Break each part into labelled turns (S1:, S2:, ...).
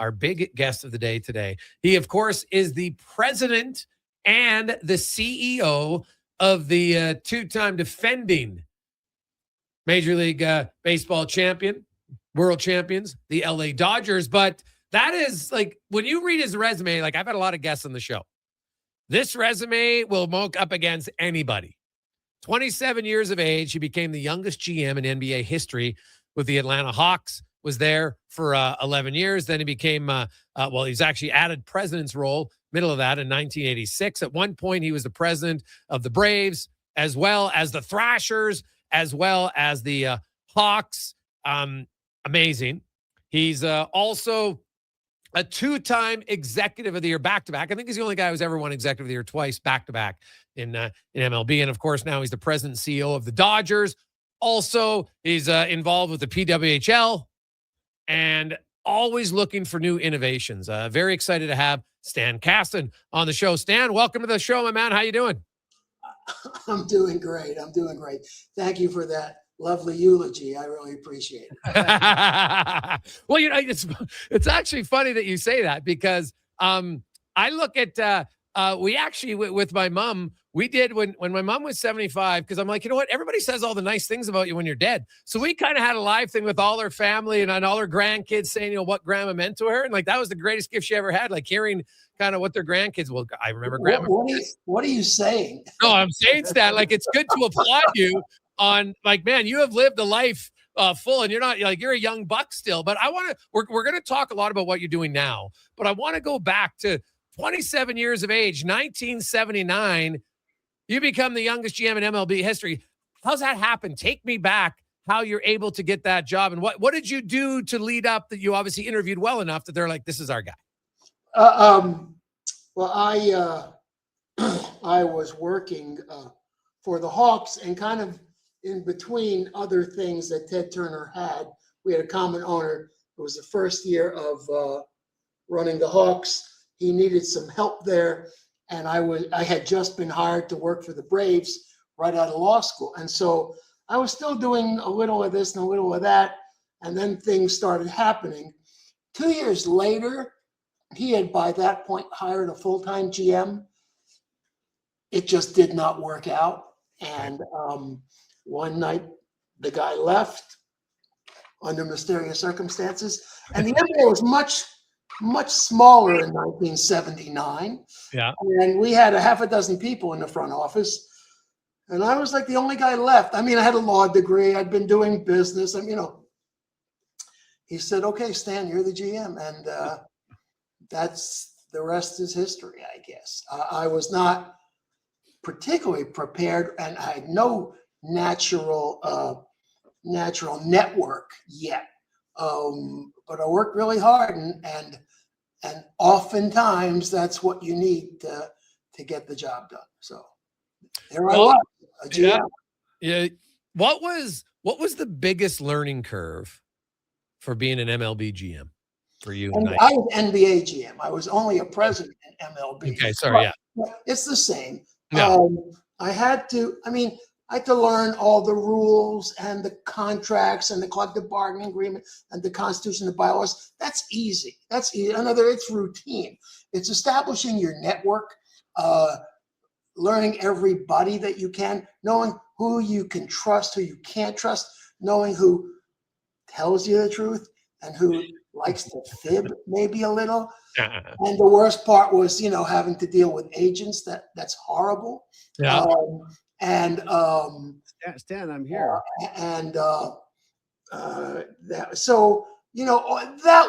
S1: our big guest of the day today. He, of course, is the president and the CEO of the two-time defending Major League Baseball champion, world champions, the LA Dodgers. But that is like, when you read his resume, like I've had a lot of guests on the show. This resume will mock up against anybody. 27 years of age, he became the youngest GM in NBA history with the Atlanta Hawks, was there for 11 years. Then he became, he's actually added president's role, middle of that in 1986. At one point, he was the president of the Braves, as well as the Thrashers, as well as the Hawks. Amazing. He's also a two-time executive of the year back-to-back. I think he's the only guy who's ever won executive of the year twice back-to-back in MLB. And, of course, now he's the president and CEO of the Dodgers. Also, he's involved with the PWHL and always looking for new innovations. Very excited to have Stan Kasten on the show. Stan, welcome to the show, my man. How you doing?
S2: I'm doing great. Thank you for that lovely eulogy. I really appreciate it.
S1: Well, it's actually funny that you say that, because I look at we actually with my mom, we did when my mom was 75, because I'm like, you know what? Everybody says all the nice things about you when you're dead. So we kind of had a live thing with all her family and all her grandkids saying, what grandma meant to her. And like, that was the greatest gift she ever had, like hearing kind of what their grandkids, well, I remember grandma.
S2: What are you saying?
S1: No, I'm saying, Stan, like, it's good to applaud you on, like, man, you have lived a life full, and you're a young buck still. But we're going to talk a lot about what you're doing now, but I want to go back to 27 years of age, 1979. You become the youngest GM in MLB history. How's that happen? Take me back, how you're able to get that job, and what did you do to lead up that you obviously interviewed well enough that they're like, this is our guy?
S2: Well, I was working for the Hawks, and kind of in between other things that Ted Turner had. We had a common owner. It was the first year of running the Hawks. He needed some help there, and I had just been hired to work for the Braves right out of law school. And so I was still doing a little of this and a little of that, and then things started happening. 2 years later, he had by that point hired a full-time GM. It just did not work out. And one night, the guy left under mysterious circumstances. And the NBA was much smaller in 1979.
S1: Yeah.
S2: And we had a half a dozen people in the front office. And I was like the only guy left. I mean, I had a law degree. I'd been doing business. And, he said, okay, Stan, you're the GM. And that's the rest is history, I guess. I was not particularly prepared, and I had no natural network yet. But I worked really hard, and oftentimes that's what you need to get the job done. So there I was, a GM.
S1: Yeah. What was the biggest learning curve for being an MLB GM for you?
S2: And I was NBA GM. I was only a president in MLB.
S1: Okay, sorry, yeah.
S2: It's the same.
S1: Yeah.
S2: I had to learn all the rules and the contracts and the collective bargaining agreement and the Constitution, the bylaws. That's easy. It's routine. It's establishing your network, learning everybody that you can, knowing who you can trust, who you can't trust, knowing who tells you the truth and who likes to fib maybe a little. And the worst part was, having to deal with agents. That's horrible.
S1: Yeah.
S3: Stan, I'm here.
S2: That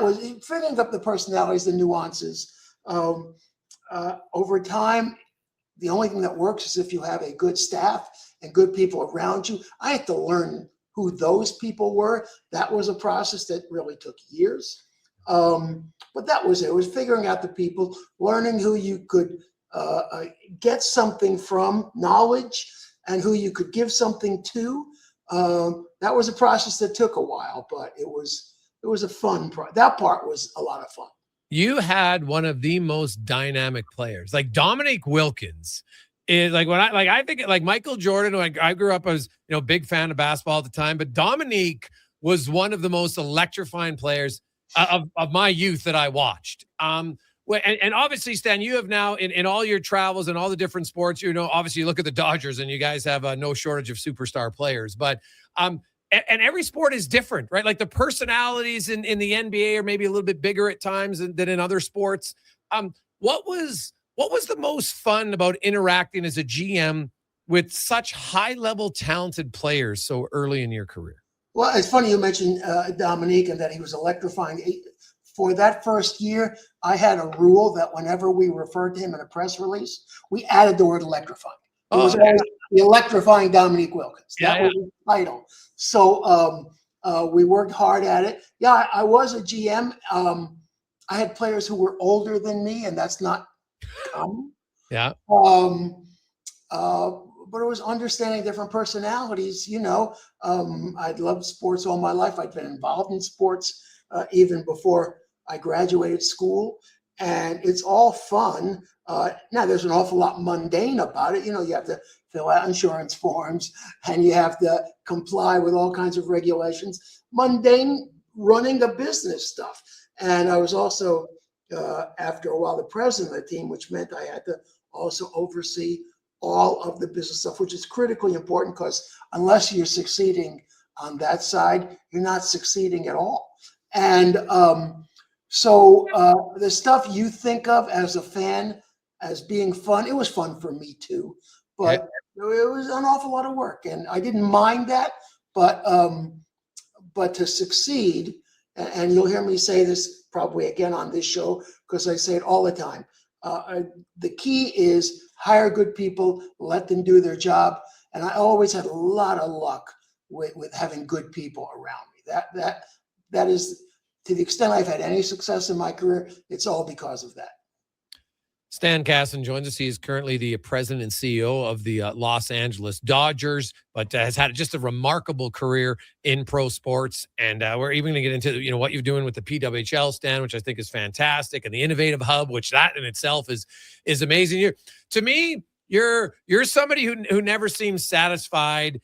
S2: was figuring up the personalities, the nuances. Over time, the only thing that works is if you have a good staff and good people around you. I had to learn who those people were. That was a process that really took years. But that was it. It was figuring out the people, learning who you could get something from, knowledge, and who you could give something to. That was a process that took a while, but it was a fun that part was a lot of fun.
S1: You had one of the most dynamic players, like Dominique Wilkins. Is like when I think like Michael Jordan. When I grew up, I was big fan of basketball at the time, but Dominique was one of the most electrifying players. of my youth that I watched. And obviously, Stan, you have now in all your travels and all the different sports, obviously you look at the Dodgers and you guys have no shortage of superstar players, but and every sport is different, right? Like the personalities in the NBA are maybe a little bit bigger at times than in other sports. What was the most fun about interacting as a GM with such high level talented players so early in your career?
S2: Well, it's funny you mentioned Dominique and that he was electrifying. For that first year, I had a rule that whenever we referred to him in a press release, we added the word electrifying. It was always the electrifying Dominique Wilkins. That was the title. So we worked hard at it. Yeah, I was a GM. I had players who were older than me, and that's not common.
S1: Yeah.
S2: But it was understanding different personalities. I'd loved sports all my life. I'd been involved in sports even before I graduated school, and it's all fun. Now there's an awful lot mundane about it. You have to fill out insurance forms and you have to comply with all kinds of regulations, mundane running a business stuff. And I was also, after a while, the president of the team, which meant I had to also oversee all of the business stuff, which is critically important because unless you're succeeding on that side, you're not succeeding at all. And so the stuff you think of as a fan as being fun, it was fun for me too, but it was an awful lot of work, and I didn't mind that. But to succeed, and you'll hear me say this probably again on this show because I say it all the time. The key is hire good people, let them do their job, and I always had a lot of luck with having good people around me. That is, to the extent I've had any success in my career, it's all because of that.
S1: Stan Kasten joins us. He is currently the president and CEO of the Los Angeles Dodgers, but has had just a remarkable career in pro sports. And we're even going to get into what you're doing with the PWHL, Stan, which I think is fantastic, and the Innovative Hub, which that in itself is amazing. To me, you're somebody who never seems satisfied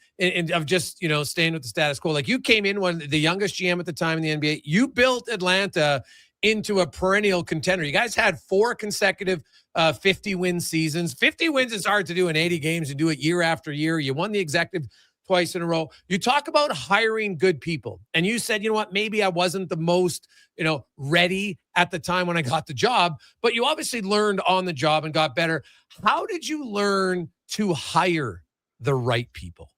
S1: of just staying with the status quo. Like you came in the youngest GM at the time in the NBA. You built Atlanta into a perennial contender. You guys had 4 consecutive 50-win seasons. 50 wins is hard to do in 80 games. You do it year after year. You won the executive twice in a row. You talk about hiring good people. And you said, maybe I wasn't the most, ready at the time when I got the job, but you obviously learned on the job and got better. How did you learn to hire the right people?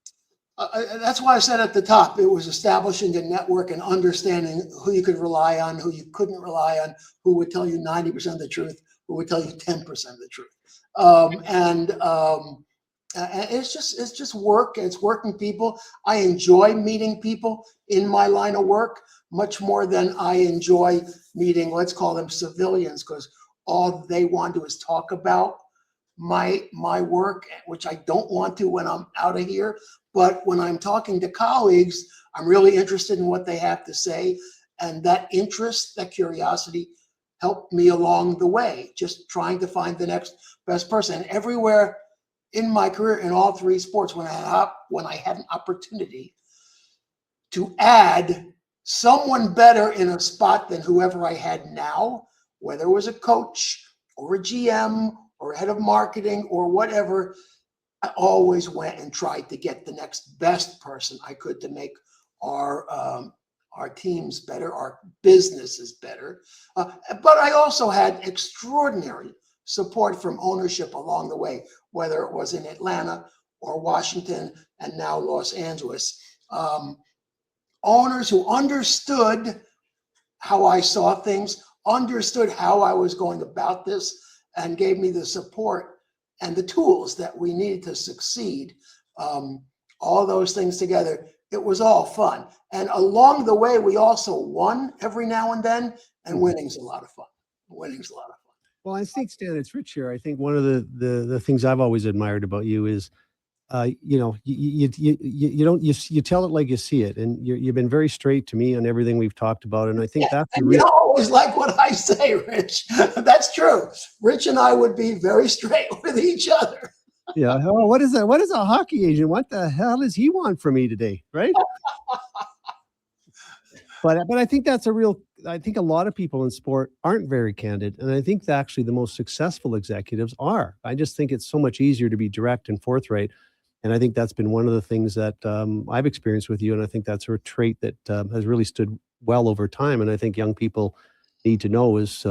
S2: That's why I said at the top, it was establishing a network and understanding who you could rely on, who you couldn't rely on, who would tell you 90% of the truth, who would tell you 10% of the truth. And it's just work. It's working people. I enjoy meeting people in my line of work much more than I enjoy meeting, let's call them civilians, because all they want to do is talk about my work, which I don't want to when I'm out of here. But when I'm talking to colleagues, I'm really interested in what they have to say. And that interest, that curiosity helped me along the way, just trying to find the next best person. And everywhere in my career, in all 3 sports, when I had an opportunity to add someone better in a spot than whoever I had now, whether it was a coach or a GM or a head of marketing or whatever, I always went and tried to get the next best person I could to make our teams better, our businesses better. But I also had extraordinary support from ownership along the way, whether it was in Atlanta or Washington and now Los Angeles. Owners who understood how I saw things, understood how I was going about this, and gave me the support and the tools that we needed to succeed. All those things together, it was all fun. And along the way, we also won every now and then, and winning's a lot of fun. Winning's a lot of fun.
S3: Well, I think, Stan, it's Rich here. I think one of the things I've always admired about you is, you tell it like you see it, and you've been very straight to me on everything we've talked about, and I think that's the real.
S2: You always like what I say, Rich. That's true. Rich and I would be very straight with each other.
S3: Yeah. Oh, what is that? What is a hockey agent? What the hell does he want from me today? Right. But I think that's a real I think a lot of people in sport aren't very candid, and I think that actually the most successful executives are. I just think it's so much easier to be direct and forthright, and I think that's been one of the things that I've experienced with you, and I think that's a trait that has really stood well over time. And I think young people need to know is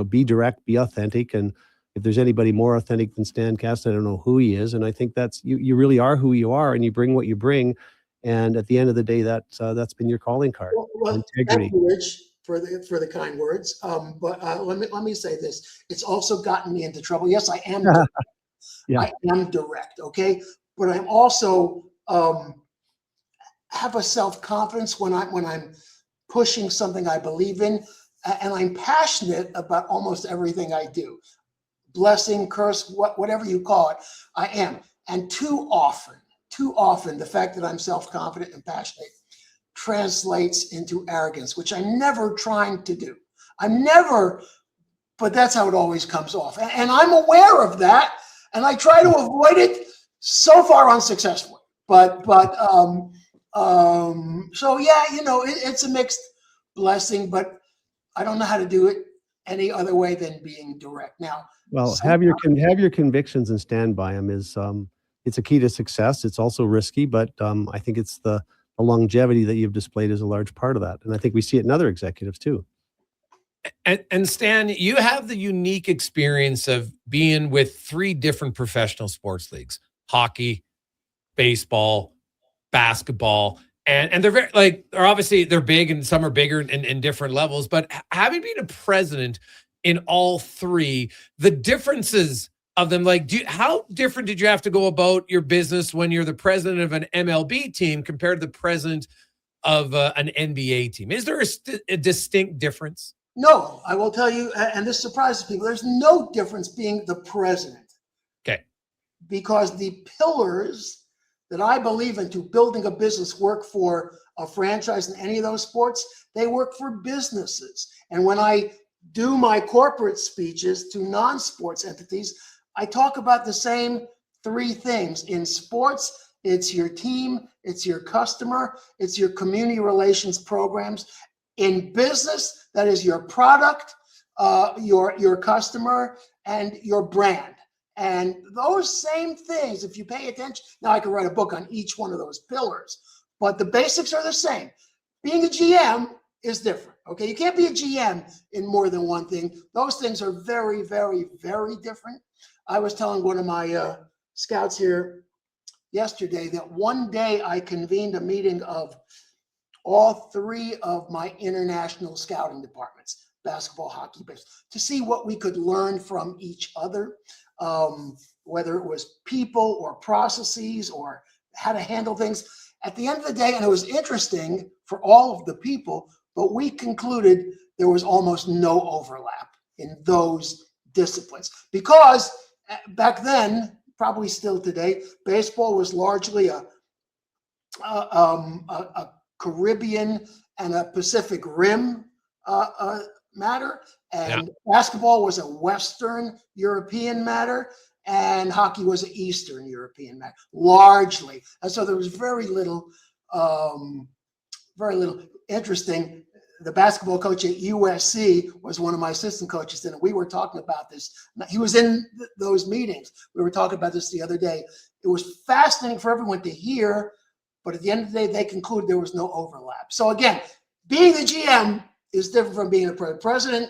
S3: be direct, be authentic, and if there's anybody more authentic than Stan Kasten, I don't know who he is, and I think that's you really are who you are, and you bring what you bring. And at the end of the day, that's been your calling card.
S2: Well,
S3: Integrity.
S2: thank you, Rich, for the kind words. But let me say this: it's also gotten me into trouble. Yes, I am.
S3: Yeah.
S2: I am direct. Okay, but I'm also have a self-confidence when I'm pushing something I believe in, and I'm passionate about almost everything I do. Blessing, curse, whatever you call it, I am. And too often, the fact that I'm self-confident and passionate translates into arrogance, which I'm never trying to do. But that's how it always comes off. And I'm aware of that, and I try to avoid it, so far unsuccessfully. So yeah, it's a mixed blessing, but I don't know how to do it any other way than being direct. Now,
S3: well, have your convictions and stand by them is it's a key to success. It's also risky, but I think it's the longevity that you've displayed is a large part of that, and I think we see it in other executives too.
S1: And Stan, you have the unique experience of being with 3 different professional sports leagues: hockey, baseball, basketball. And they're very they're big, and some are bigger in different levels. But having been a president in all 3, the differences of them, how different did you have to go about your business when you're the president of an MLB team compared to the president of an NBA team? Is there a distinct difference?
S2: No, I will tell you, and this surprises people, there's no difference being the president.
S1: Okay.
S2: Because the pillars that I believe into building a business work for a franchise in any of those sports, they work for businesses. And when I do my corporate speeches to non-sports entities, I talk about the same 3 things. In sports, it's your team, it's your customer, it's your community relations programs. In business, that is your product, your customer, and your brand. And those same things, if you pay attention, now I could write a book on each one of those pillars, but the basics are the same. Being a GM is different, okay? You can't be a GM in more than one thing. Those things are very, very, very different. I was telling one of my scouts here yesterday that one day I convened a meeting of all 3 of my international scouting departments, basketball, hockey, baseball, to see what we could learn from each other. Whether it was people or processes or how to handle things. At the end of the day, and it was interesting for all of the people, but we concluded there was almost no overlap in those disciplines. Because back then, probably still today, baseball was largely a Caribbean and a Pacific Rim matter, and basketball was a Western European matter, and hockey was an Eastern European matter, largely. And so there was very little interesting. The basketball coach at USC was one of my assistant coaches, and we were talking about this. He was in those meetings. We were talking about this the other day. It was fascinating for everyone to hear, but at the end of the day, they concluded there was no overlap. So again, being the GM is different from being a president.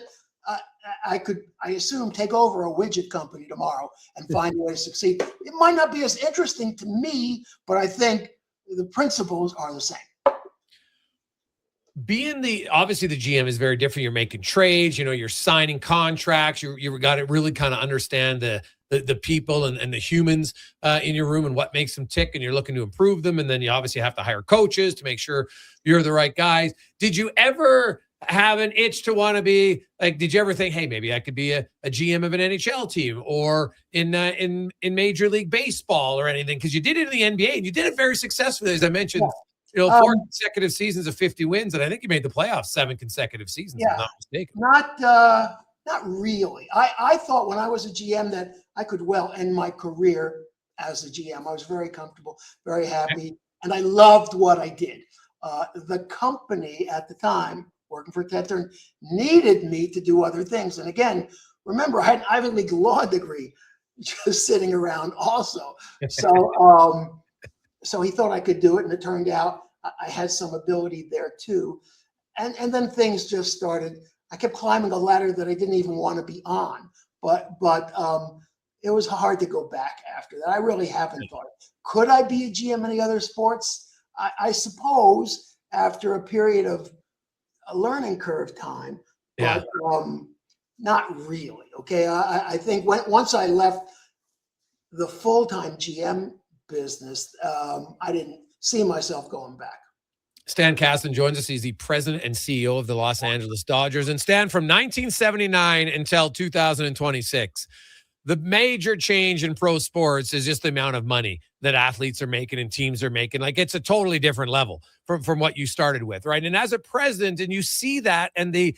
S2: I assume, take over a widget company tomorrow and find a way to succeed. It might not be as interesting to me, but I think the principles are the same.
S1: Obviously the GM is very different. You're making trades, you're signing contracts. You got to really kind of understand the people and the humans in your room and what makes them tick, and you're looking to improve them. And then you obviously have to hire coaches to make sure you're the right guys. Did you ever have an itch to want to be did you ever think, hey, maybe I could be a GM of an NHL team or in Major League Baseball or anything? Because you did it in the NBA and you did it very successfully, as I mentioned. Yeah. 4 consecutive seasons of 50 wins, and I think you made the playoffs 7 consecutive seasons, if I'm not mistaken.
S2: Not really. I thought when I was a GM that I could well end my career as a GM. I was very comfortable, very happy, and I loved what I did. The company at the time working for Ted Turner, needed me to do other things. And again, remember, I had an Ivy League law degree just sitting around also. So, so he thought I could do it, and it turned out I had some ability there too. And then things just started. I kept climbing a ladder that I didn't even want to be on, but it was hard to go back after that. I really haven't thought it. Could I be a GM in the other sports? I suppose after a period of a learning curve time, but not really. Okay, I think once I left the full-time GM business, I didn't see myself going back.
S1: Stan Kasten joins us. He's the president and CEO of the Los Angeles Dodgers. And Stan, from 1979 until 2026, the major change in pro sports is just the amount of money that athletes are making and teams are making. Like, it's a totally different level from what you started with, right? And as a president, and you see that and the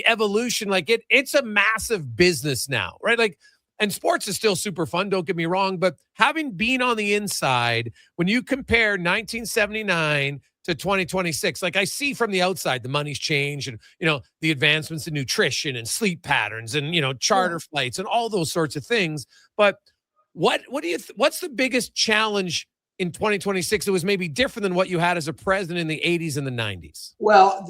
S1: evolution, like it's a massive business now, right? Like, and sports is still super fun, don't get me wrong, but having been on the inside, when you compare 1979 to 2026, like I see from the outside, the money's changed, and the advancements in nutrition and sleep patterns and charter flights and all those sorts of things. But what do you what's the biggest challenge in 2026 that was maybe different than what you had as a president in the 80s and the 90s?
S2: Well,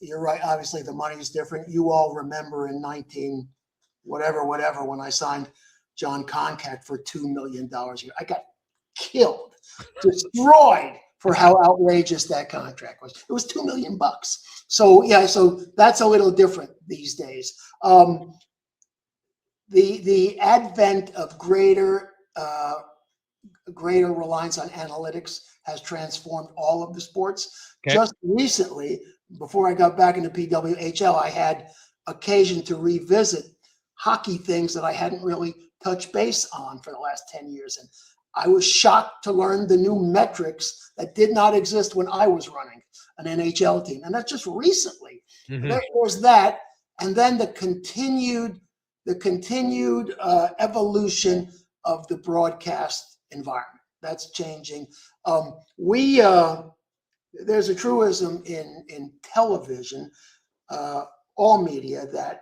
S2: you're right. Obviously, the money is different. You all remember in 19 whatever when I signed John Concat for $2 million a year, I got killed, destroyed for how outrageous that contract was. It was $2 million. So so that's a little different these days. The advent of greater reliance on analytics has transformed all of the sports. Okay. Just recently, before I got back into PWHL, I had occasion to revisit hockey things that I hadn't really touched base on for the last 10 years. And I was shocked to learn the new metrics that did not exist when I was running an NHL team. And that's just recently. Mm-hmm. There was that. And then the continued evolution of the broadcast environment. That's changing. There's a truism in television, all media, that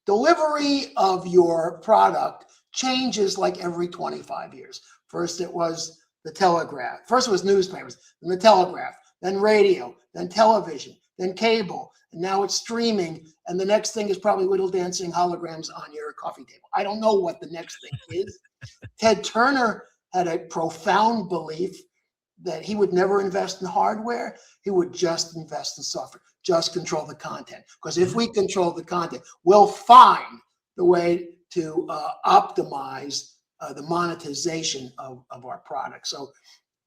S2: delivery of your product changes like every 25 years. First it was the telegraph. First it was newspapers, then the telegraph, then radio, then television, then cable, and now it's streaming. And the next thing is probably little dancing holograms on your coffee table. I don't know what the next thing is. Ted Turner had a profound belief that he would never invest in hardware. He would just invest in software, just control the content. Because if we control the content, we'll find the way to optimize the monetization of our product. So,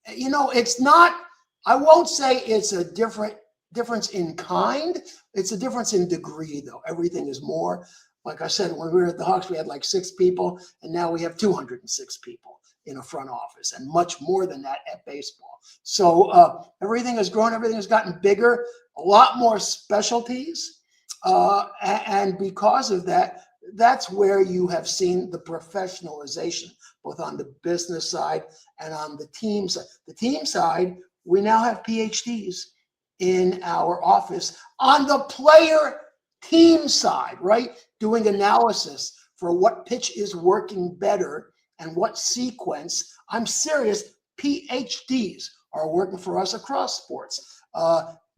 S2: it's not, I won't say it's a difference in kind. It's a difference in degree, though. Everything is more. Like I said, when we were at the Hawks, we had like 6 people, and now we have 206 people in a front office, and much more than that at baseball. So everything has grown. Everything has gotten bigger, a lot more specialties. And because of that, that's where you have seen the professionalization, both on the business side and on the team side. The team side, we now have PhDs in our office on the player team side, right? Doing analysis for what pitch is working better and what sequence. I'm serious, PhDs are working for us across sports,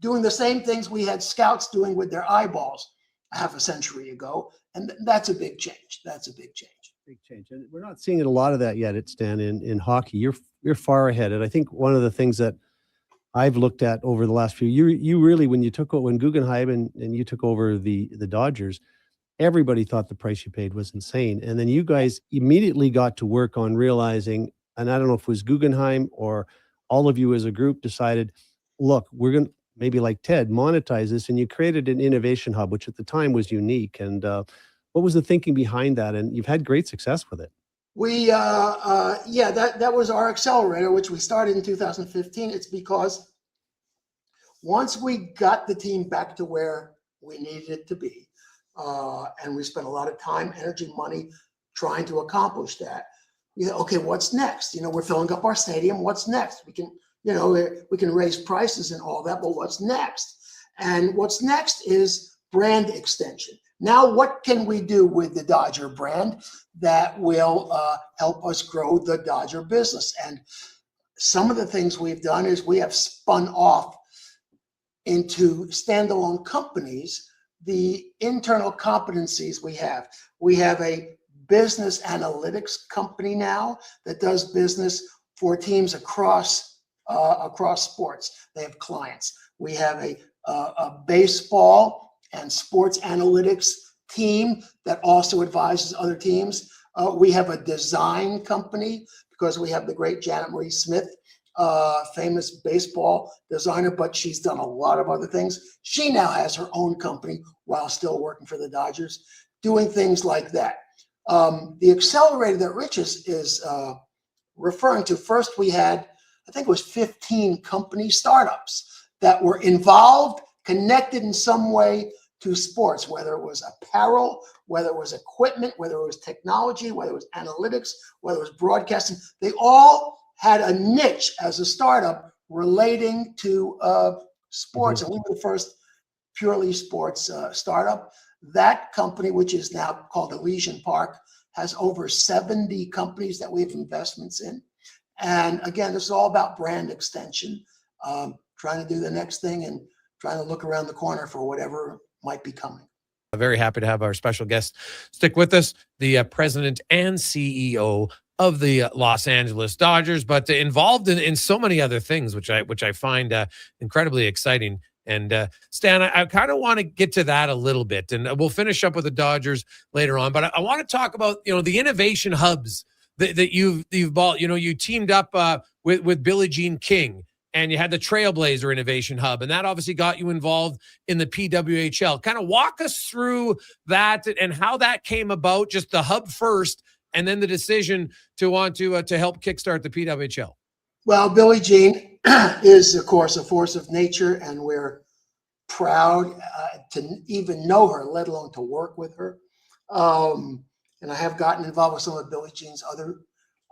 S2: doing the same things we had scouts doing with their eyeballs half a century ago. And that's a big change. That's a big change.
S3: Big change. And we're not seeing a lot of that yet, Stan, in hockey. You're far ahead. And I think one of the things that I've looked at over the last few years, you really, when Guggenheim and you took over the Dodgers, everybody thought the price you paid was insane. And then you guys immediately got to work on realizing, and I don't know if it was Guggenheim or all of you as a group decided, look, we're going to, maybe like Ted, monetize this. And you created an innovation hub, which at the time was unique. And what was the thinking behind that? And you've had great success with it.
S2: That was our accelerator, which we started in 2015. It's because once we got the team back to where we needed it to be, and we spent a lot of time, energy, money trying to accomplish that. Okay, what's next? We're filling up our stadium. What's next? We can we can raise prices and all that, but what's next? And what's next is brand extension. Now, what can we do with the Dodger brand that will help us grow the Dodger business? And some of the things we've done is we have spun off into standalone companies the internal competencies we have. We have a business analytics company now that does business for teams across sports. They have clients. We have a baseball and sports analytics team that also advises other teams. We have a design company because we have the great Janet Marie Smith, famous baseball designer, but she's done a lot of other things. She now has her own company while still working for the Dodgers, doing things like that. The accelerator that Rich is referring to, first we had, I think it was 15 company startups that were involved, connected in some way to sports, whether it was apparel, whether it was equipment, whether it was technology, whether it was analytics, whether it was broadcasting. They all had a niche as a startup relating to sports. And we were the first purely sports startup. That company, which is now called Elysian Park, has over 70 companies that we have investments in. And again, this is all about brand extension, trying to do the next thing and trying to look around the corner for whatever might be coming.
S1: I'm very happy to have our special guest stick with us, the president and CEO of the Los Angeles Dodgers, but involved in so many other things, which I find incredibly exciting. And Stan, I kind of want to get to that a little bit, and we'll finish up with the Dodgers later on. But I want to talk about the innovation hubs that you've bought. You teamed up with Billie Jean King, and you had the Trailblazer Innovation Hub, and that obviously got you involved in the PWHL. Kind of walk us through that and how that came about, just the hub first, and then the decision to want to help kickstart the PWHL.
S2: Well, Billie Jean is, of course, a force of nature, and we're proud to even know her, let alone to work with her. And I have gotten involved with some of Billie Jean's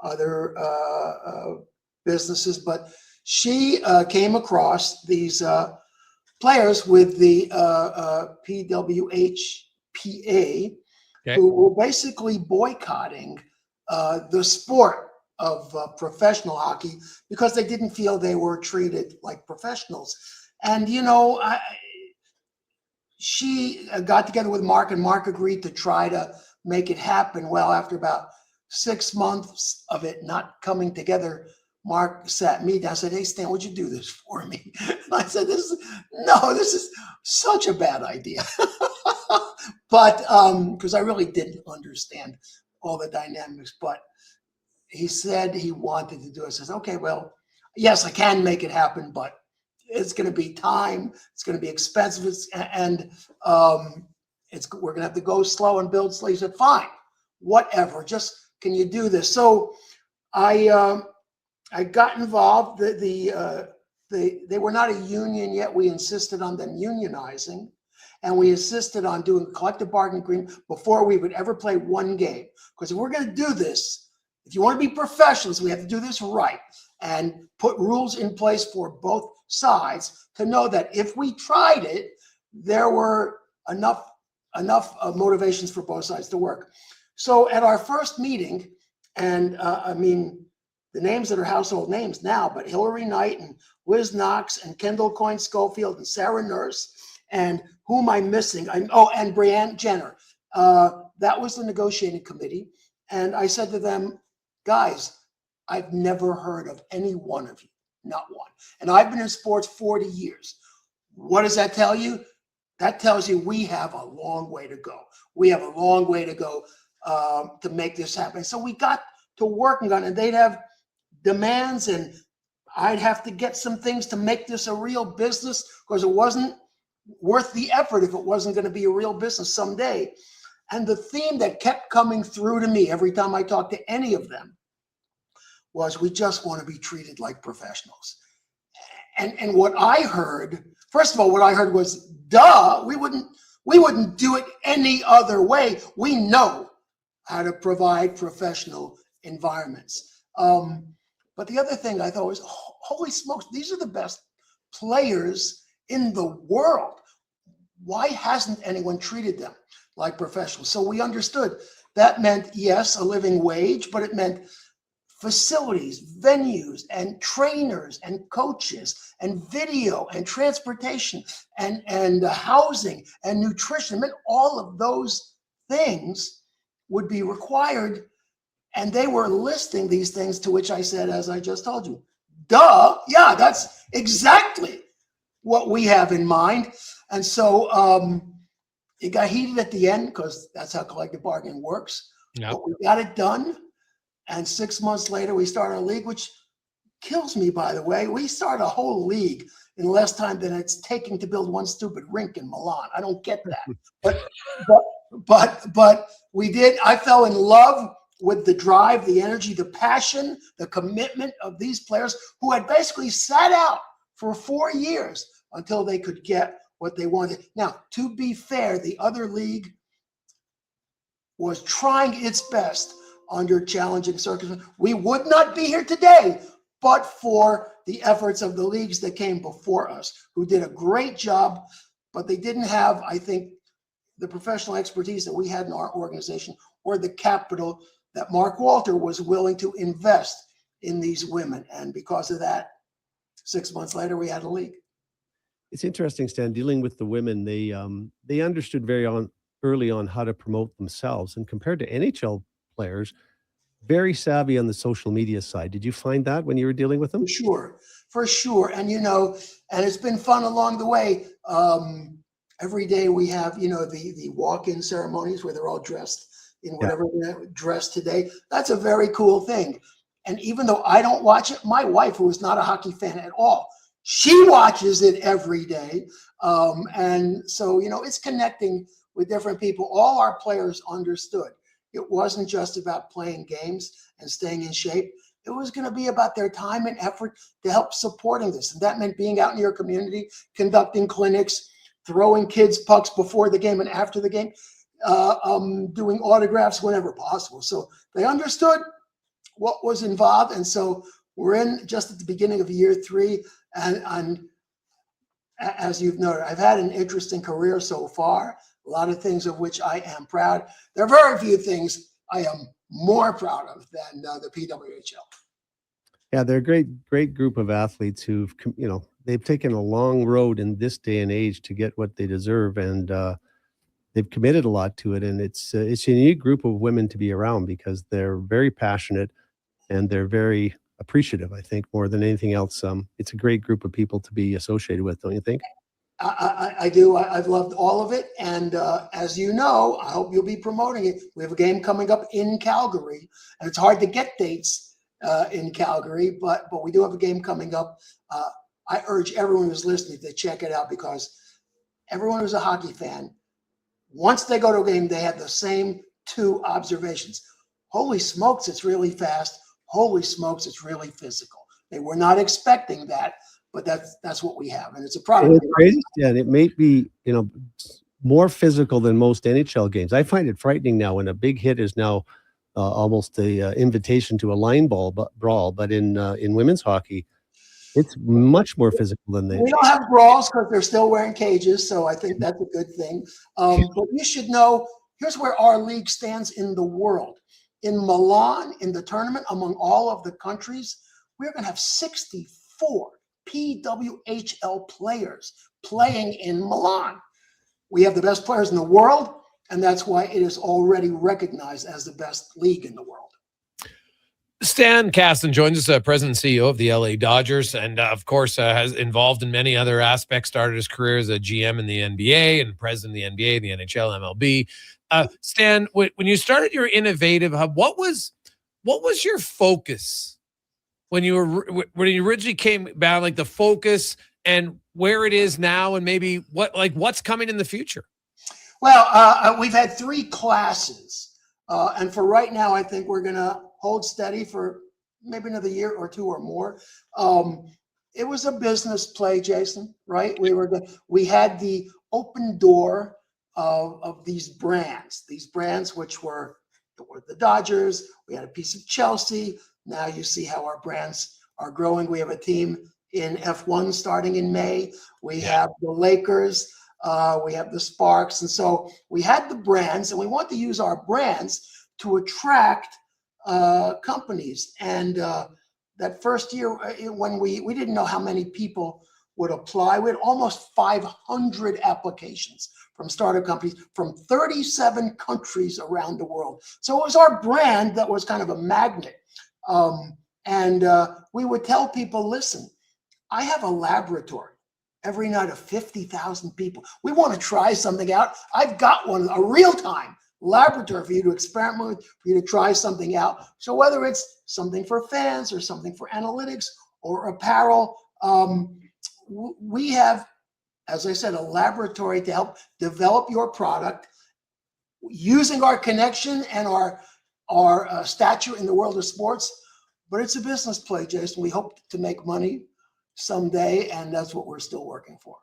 S2: other businesses, but she came across these players with the PWHPA, who were basically boycotting the sport of professional hockey because they didn't feel they were treated like professionals. And, she got together with Mark, and Mark agreed to try to make it happen. Well, after about 6 months of it not coming together, Mark sat me down and said, "Hey, Stan, would you do this for me?" And I said, this is such a bad idea. But because I really didn't understand all the dynamics, but he said he wanted to do it. I says, okay, well, yes, I can make it happen, but it's going to be time. It's going to be expensive. We're going to have to go slow and build slow. He said, fine, whatever. Just, can you do this? So I got involved. They were not a union yet. We insisted on them unionizing, and we insisted on doing a collective bargaining agreement before we would ever play one game. Because if we're going to do this, if you want to be professionals, we have to do this right and put rules in place for both sides to know that if we tried it, there were enough motivations for both sides to work. So at our first meeting, and the names that are household names now, but Hillary Knight and Liz Knox and Kendall Coyne Schofield and Sarah Nurse, and who am I missing? And Brianne Jenner. That was the negotiating committee. And I said to them, guys, I've never heard of any one of you, not one. And I've been in sports 40 years. What does that tell you? That tells you we have a long way to go. We have a long way to go to make this happen. So we got to working on it. And they'd have demands, and I'd have to get some things to make this a real business, because it wasn't worth the effort if it wasn't going to be a real business someday. And the theme that kept coming through to me every time I talked to any of them was, we just want to be treated like professionals. And what I heard, first of all, what I heard was, duh, we wouldn't do it any other way. We know how to provide professional environments. But the other thing I thought was, holy smokes, these are the best players in the world. Why hasn't anyone treated them like professionals? So we understood that meant, yes, a living wage, but it meant facilities, venues, and trainers, and coaches, and video, and transportation, and housing, and nutrition. It meant all of those things would be required. And they were listing these things, to which I said, as I just told you, duh, yeah, that's exactly what we have in mind. And so it got heated at the end, because that's how collective bargaining works.
S1: Yep.
S2: But we got it done. And 6 months later, we started a league, which kills me, by the way. We started a whole league in less time than it's taking to build one stupid rink in Milan. I don't get that. But we did. I fell in love with the drive, the energy, the passion, the commitment of these players who had basically sat out for 4 years until they could get what they wanted. Now, to be fair, the other league was trying its best under challenging circumstances. We would not be here today but for the efforts of the leagues that came before us, who did a great job, but they didn't have, I think, the professional expertise that we had in our organization, or the capital that Mark Walter was willing to invest in these women. And because of that, 6 months later, we had a league.
S3: It's interesting, Stan, dealing with the women. They understood early on how to promote themselves, and compared to NHL players, very savvy on the social media side. Did you find that when you were dealing with them?
S2: For sure. And, and it's been fun along the way. Every day we have, the walk-in ceremonies where they're all dressed in whatever they're dressed today. That's a very cool thing. And even though I don't watch it, my wife, who is not a hockey fan at all, she watches it every day. And so, it's connecting with different people. All our players understood it wasn't just about playing games and staying in shape. It was going to be about their time and effort to help supporting this. And that meant being out in your community, conducting clinics, throwing kids pucks before the game and after the game, doing autographs whenever possible. So they understood what was involved. And so we're in just at the beginning of year 3. And as you've noted, I've had an interesting career so far, a lot of things of which I am proud. There are very few things I am more proud of than the PWHL.
S3: Yeah, they're a great group of athletes who've, they've taken a long road in this day and age to get what they deserve, and they've committed a lot to it. And it's a unique group of women to be around, because they're very passionate and they're very appreciative, I think, more than anything else. It's a great group of people to be associated with, don't you think?
S2: I do. I've loved all of it. And as you know, I hope you'll be promoting it. We have a game coming up in Calgary, and it's hard to get dates in Calgary, but we do have a game coming up. I urge everyone who's listening to check it out, because everyone who's a hockey fan, once they go to a game, they have the same 2 observations. Holy smokes, it's really fast. Holy smokes, it's really physical. They were not expecting that, but that's what we have, and it's a product.
S3: And it's crazy, yeah, and it may be, more physical than most NHL games. I find it frightening now when a big hit is now almost a invitation to a line brawl. But in women's hockey, it's much more physical than
S2: We don't have brawls because they're still wearing cages, so I think that's a good thing. But you should know, here's where our league stands in the world. In Milan, in the tournament, among all of the countries, we're going to have 64 PWHL players playing in Milan. We have the best players in the world, and that's why it is already recognized as the best league in the world.
S1: Stan Kasten joins us, President and CEO of the LA Dodgers, and of course has involved in many other aspects. Started his career as a GM in the NBA and president of the NBA, the NHL, MLB. Stan, when you started your innovative hub, what was your focus when you originally came about, like the focus and where it is now, and maybe what's coming in the future?
S2: Well, we've had 3 classes, and for right now, I think we're going to hold steady for maybe another year or 2 or more. It was a business play, Jason, right? We had the open door of these brands which were were the Dodgers. We had a piece of Chelsea. Now you see how our brands are growing. We have a team in F1 starting in May. We have the Lakers. We have the Sparks. And so we had the brands, and we want to use our brands to attract companies. And that first year, when we didn't know how many people would apply, we had almost 500 applications from startup companies from 37 countries around the world. So it was our brand that was kind of a magnet. And we would tell people, listen, I have a laboratory every night of 50,000 people. We want to try something out. I've got one, a real-time laboratory for you to experiment with, for you to try something out. So whether it's something for fans or something for analytics or apparel, we have, as I said, a laboratory to help develop your product using our connection and our stature in the world of sports. But it's a business play, Jason. We hope to make money someday, and that's what we're still working for.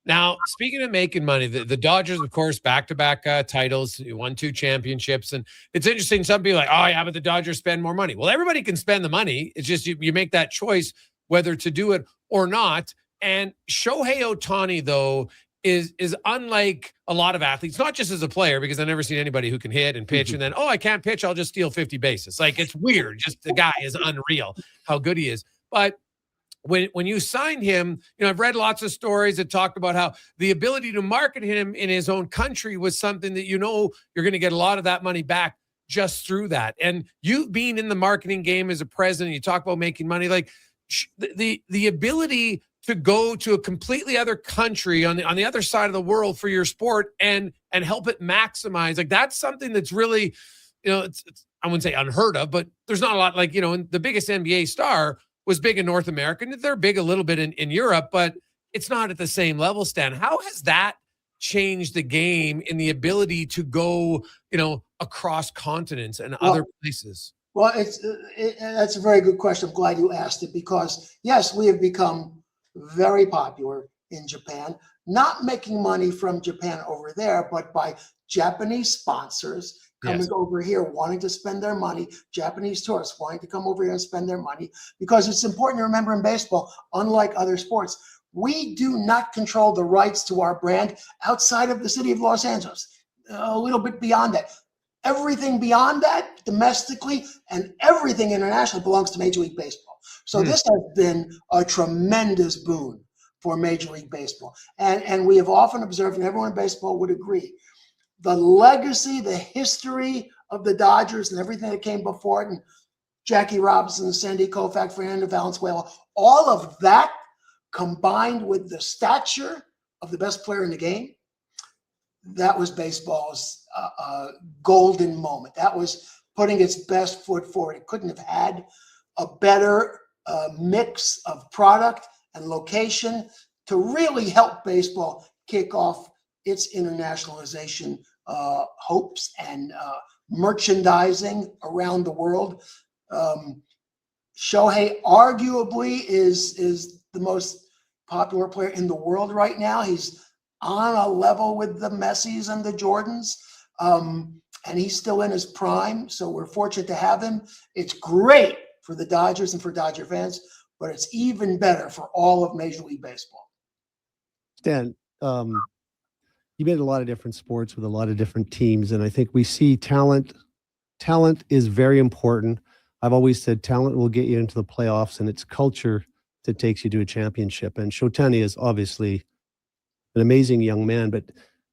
S1: Now, speaking of making money, the Dodgers, of course, back-to-back titles, won 2 championships. And it's interesting. Some people are like, oh, yeah, but the Dodgers spend more money. Well, everybody can spend the money. It's just you make that choice whether to do it or not. And Shohei Ohtani, though, is unlike a lot of athletes, not just as a player, because I've never seen anybody who can hit and pitch and then, oh, I can't pitch, I'll just steal 50 bases. Like, it's weird. Just the guy is unreal how good he is. But when you signed him, I've read lots of stories that talked about how the ability to market him in his own country was something that you're going to get a lot of that money back just through that. And you being in the marketing game as a president, you talk about making money, like the ability to go to a completely other country on the other side of the world for your sport and help it maximize. Like, that's something that's really, it's I wouldn't say unheard of, but there's not a lot, like, the biggest NBA star was big in North America. And they're big a little bit in Europe, but it's not at the same level, Stan. How has that changed the game in the ability to go, across continents and other places?
S2: Well, that's a very good question. I'm glad you asked it, because yes, we have become very popular in Japan, not making money from Japan over there, but by Japanese sponsors coming over here, wanting to spend their money, Japanese tourists wanting to come over here and spend their money, because it's important to remember in baseball, unlike other sports, we do not control the rights to our brand outside of the city of Los Angeles, a little bit beyond that. Everything beyond that, domestically, and everything internationally belongs to Major League Baseball. So this has been a tremendous boon for Major League Baseball. And we have often observed, and everyone in baseball would agree, the legacy, the history of the Dodgers and everything that came before it, and Jackie Robinson, Sandy Koufax, Fernando Valenzuela, all of that combined with the stature of the best player in the game, that was baseball's golden moment. That was putting its best foot forward. It couldn't have had a better mix of product and location to really help baseball kick off its internationalization hopes and merchandising around the world. Shohei arguably is the most popular player in the world right now. He's on a level with the Messis and the Jordans, and he's still in his prime. So we're fortunate to have him. It's great for the Dodgers and for Dodger fans, but it's even better for all of Major League Baseball.
S3: Stan, you made a lot of different sports with a lot of different teams, and I think we see talent. Talent is very important. I've always said talent will get you into the playoffs, and it's culture that takes you to a championship. And Shohei is obviously an amazing young man, but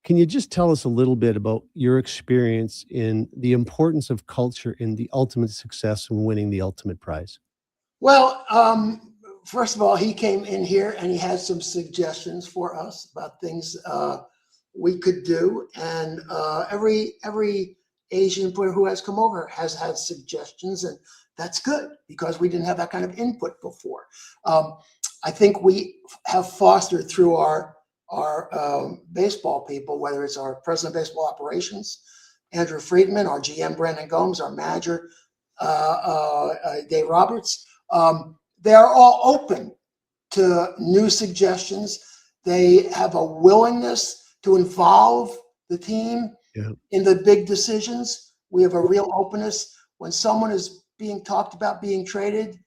S3: can you just tell us a little bit about your experience in the importance of culture in the ultimate success and winning the ultimate prize?
S2: Well, first of all, he came in here and he had some suggestions for us about things we could do. And every Asian player who has come over has had suggestions, and that's good because we didn't have that kind of input before. I think we have fostered through our baseball people, whether it's our president of baseball operations, Andrew Friedman, our GM, Brandon Gomes, our manager, Dave Roberts, they are all open to new suggestions. They have a willingness to involve the team in the big decisions. We have a real openness. When someone is being talked about being traded,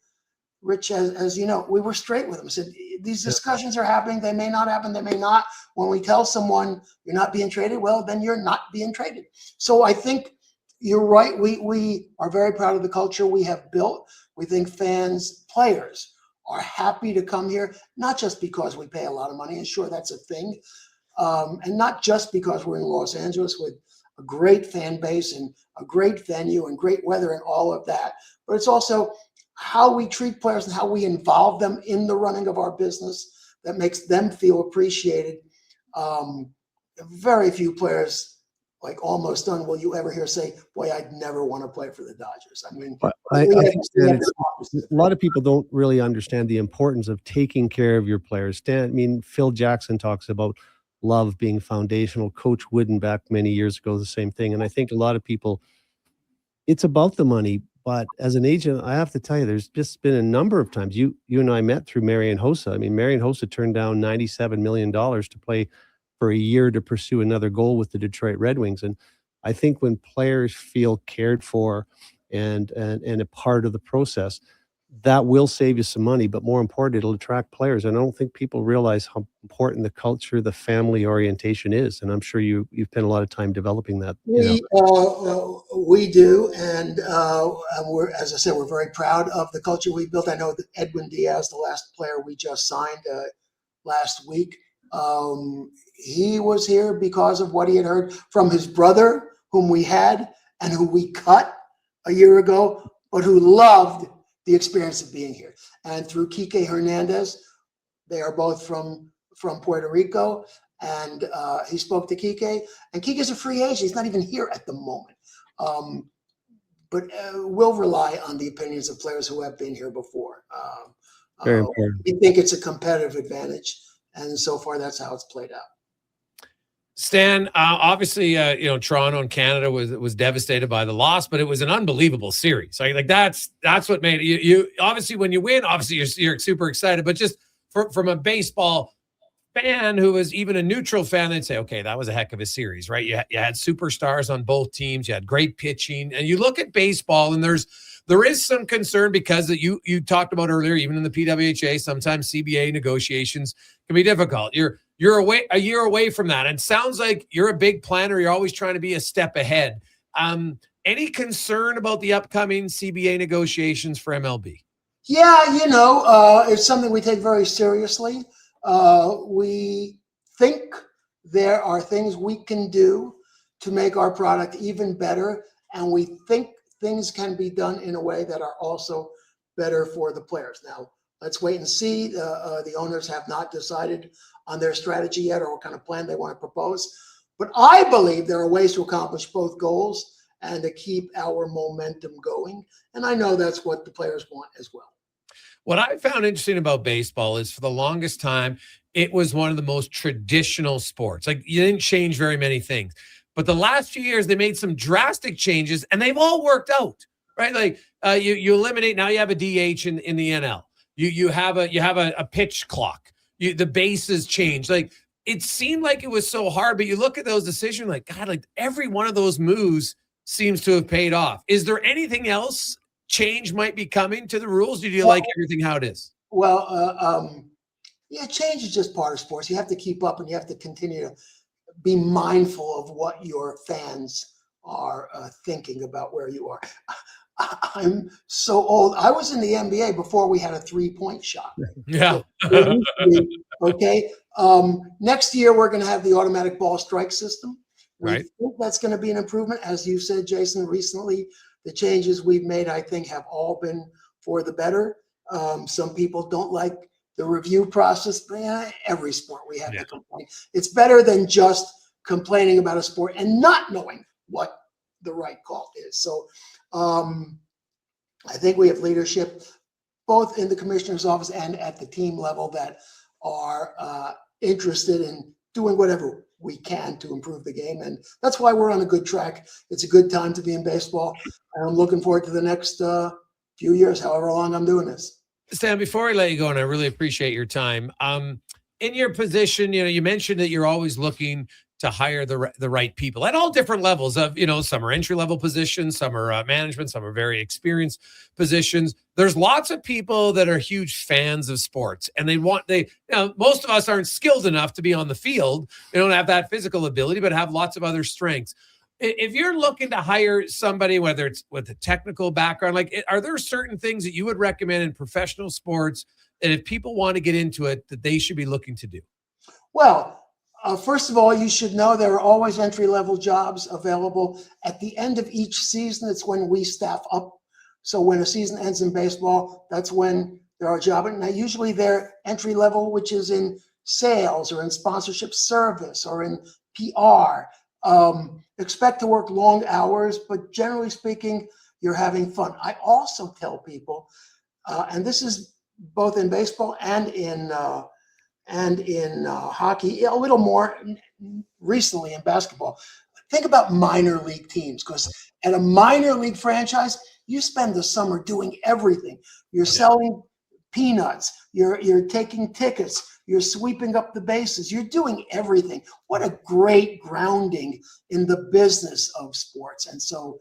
S2: Rich, as you know, we were straight with them. Said these discussions are happening. They may not happen. They may not. When we tell someone you're not being traded, well, then you're not being traded. So I think you're right. We are very proud of the culture we have built. We think fans, players are happy to come here, not just because we pay a lot of money, and sure, that's a thing, and not just because we're in Los Angeles with a great fan base and a great venue and great weather and all of that, but it's also how we treat players and how we involve them in the running of our business that makes them feel appreciated. Very few players, like almost none, will you ever hear say, boy, I'd never want to play for the Dodgers. I mean,
S3: I think, Stan, a lot of people don't really understand the importance of taking care of your players. Stan, I mean, Phil Jackson talks about love being foundational. Coach Wooden back many years ago, the same thing. And I think a lot of people, it's about the money. But as an agent, I have to tell you, there's just been a number of times you and I met through Marian Hossa. I mean, Marian Hossa turned down $97 million to play for a year to pursue another goal with the Detroit Red Wings. And I think when players feel cared for and a part of the process, that will save you some money, but more important, it'll attract players. And I don't think people realize how important the culture, the family orientation is. And I'm sure you've spent a lot of time developing that.
S2: We do. And we're, as I said, we're very proud of the culture we built. I know that Edwin Diaz, the last player we just signed last week, he was here because of what he had heard from his brother, whom we had and who we cut a year ago, but who loved the experience of being here. And through Kike Hernandez, they are both from Puerto Rico, and he spoke to Kike, and Kike's a free agent. He's not even here at the moment. But we'll rely on the opinions of players who have been here before.
S3: Very important.
S2: We think it's a competitive advantage, and so far that's how it's played out.
S1: Stan, obviously, Toronto and Canada was devastated by the loss, but it was an unbelievable series. Like that's what made it. You obviously, when you win, obviously you're super excited. But just from a baseball fan who was even a neutral fan, they'd say, okay, that was a heck of a series, right? You had superstars on both teams. You had great pitching, and you look at baseball, and there is some concern because that you talked about earlier, even in the PWHA, sometimes CBA negotiations can be difficult. You're a year away from that. And it sounds like you're a big planner. You're always trying to be a step ahead. Any concern about the upcoming CBA negotiations for MLB?
S2: Yeah, it's something we take very seriously. We think there are things we can do to make our product even better. And we think things can be done in a way that are also better for the players. Now, let's wait and see. The owners have not decided on their strategy yet or what kind of plan they want to propose. But I believe there are ways to accomplish both goals and to keep our momentum going. And I know that's what the players want as well.
S1: What I found interesting about baseball is for the longest time, it was one of the most traditional sports. Like you didn't change very many things. But the last few years, they made some drastic changes and they've all worked out, right? Like you eliminate, now you have a DH in the NL. You have a pitch clock. The bases change. Like it seemed like it was so hard, but you look at those decisions, like God, like every one of those moves seems to have paid off. Is there anything else change might be coming to the rules? Do you like everything how it is?
S2: Well, change is just part of sports. You have to keep up and you have to continue to be mindful of what your fans are thinking about where you are. I'm so old. I was in the NBA before we had a 3-point shot.
S1: Yeah.
S2: Okay. Next year, we're going to have the automatic ball strike system. We think that's going to be an improvement. As you said, Jason, recently, the changes we've made, I think, have all been for the better. Some people don't like the review process, but every sport we have to complain. It's better than just complaining about a sport and not knowing what the right call is. So I think we have leadership both in the commissioner's office and at the team level that are interested in doing whatever we can to improve the game. And that's why we're on a good track. It's a good time to be in baseball. And I'm looking forward to the next few years, however long I'm doing this.
S1: Stan, before I let you go, and I really appreciate your time, in your position, you mentioned that you're always looking to hire the right people at all different levels of, some are entry level positions, some are management, some are very experienced positions. There's lots of people that are huge fans of sports, and most of us aren't skilled enough to be on the field. They don't have that physical ability, but have lots of other strengths. If you're looking to hire somebody, whether it's with a technical background, are there certain things that you would recommend in professional sports that if people want to get into it, that they should be looking to do?
S2: Well, first of all, you should know there are always entry-level jobs available. At the end of each season, it's when we staff up. So when a season ends in baseball, that's when there are jobs. Now, usually they're entry-level, which is in sales or in sponsorship service or in PR. Expect to work long hours, but generally speaking, you're having fun. I also tell people, and this is both in baseball and in hockey, a little more recently in basketball. Think about minor league teams, because at a minor league franchise, you spend the summer doing everything. You're selling peanuts, you're taking tickets, you're sweeping up the bases, you're doing everything. What a great grounding in the business of sports. And so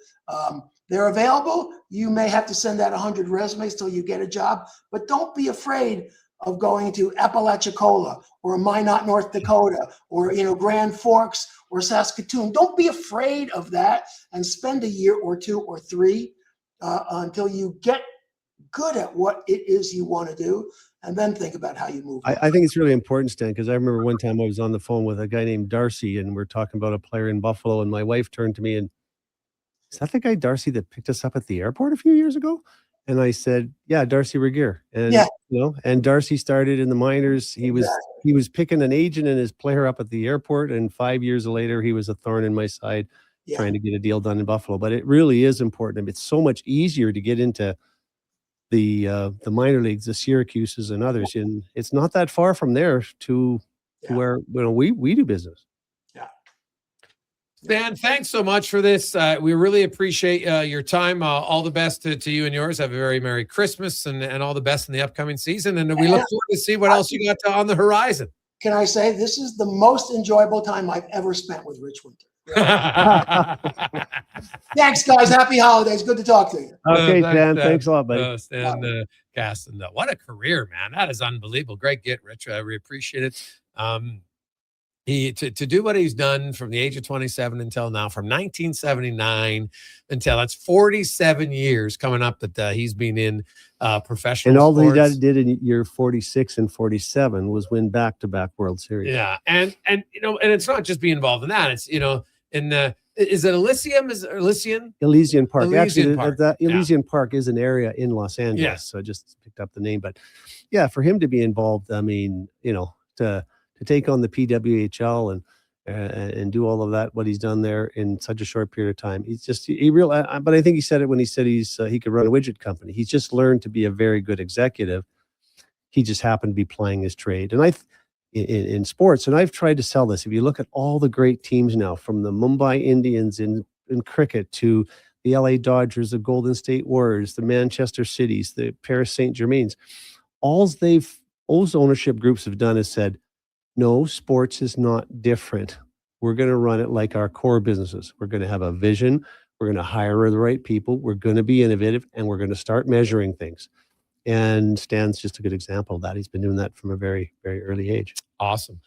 S2: they're available. You may have to send out 100 resumes till you get a job, but don't be afraid of going to Apalachicola or Minot, North Dakota, or Grand Forks or Saskatoon. Don't be afraid of that, and spend a year or 2 or 3 until you get good at what it is you want to do, and then think about how you move on.
S3: I think it's really important, Stan, because I remember one time I was on the phone with a guy named Darcy, and we're talking about a player in Buffalo, and my wife turned to me and, "Is that the guy Darcy that picked us up at the airport a few years ago?" And I said, "Yeah, Darcy Regier." And
S2: Yeah.
S3: And Darcy started in the minors. He was picking an agent and his player up at the airport, and 5 years later he was a thorn in my side, trying to get a deal done in Buffalo. But it really is important. It's so much easier to get into the minor leagues, the Syracuses and others, and it's not that far from there to where we do business.
S1: Stan, thanks so much for this. We really appreciate your time. All the best to you and yours. Have a very Merry Christmas and all the best in the upcoming season. And we look forward to see what else you got on the horizon.
S2: Can I say this is the most enjoyable time I've ever spent with Rich Winter? Thanks, guys. Happy holidays. Good to talk to you.
S3: Okay, Stan. Thanks a lot, buddy.
S1: Stan Kasten. What a career, man. That is unbelievable. Great get, Rich. We appreciate it. To do what he's done from the age of 27 until now, from 1979 until that's 47 years coming up that he's been in professional
S3: and all
S1: sports.
S3: He did in year 46 and 47 was win back-to-back World Series.
S1: Yeah, and it's not just being involved in that. It's is it Elysium? Is it
S3: Elysian Park.
S1: Elysian Park.
S3: That Elysian Park is an area in Los Angeles.
S1: Yeah.
S3: So I just picked up the name, but yeah, for him to be involved, I mean, to take on the PWHL and do all of that, what he's done there in such a short period of time. But I think he said it when he said he could run a widget company. He's just learned to be a very good executive. He just happened to be playing his trade. And in sports, and I've tried to sell this. If you look at all the great teams now, from the Mumbai Indians in cricket to the LA Dodgers, the Golden State Warriors, the Manchester Cities, the Paris Saint-Germains, those ownership groups have done is said, no, sports is not different. We're going to run it like our core businesses. We're going to have a vision. We're going to hire the right people. We're going to be innovative, and we're going to start measuring things. And Stan's just a good example of that. He's been doing that from a very, very early age.
S1: Awesome.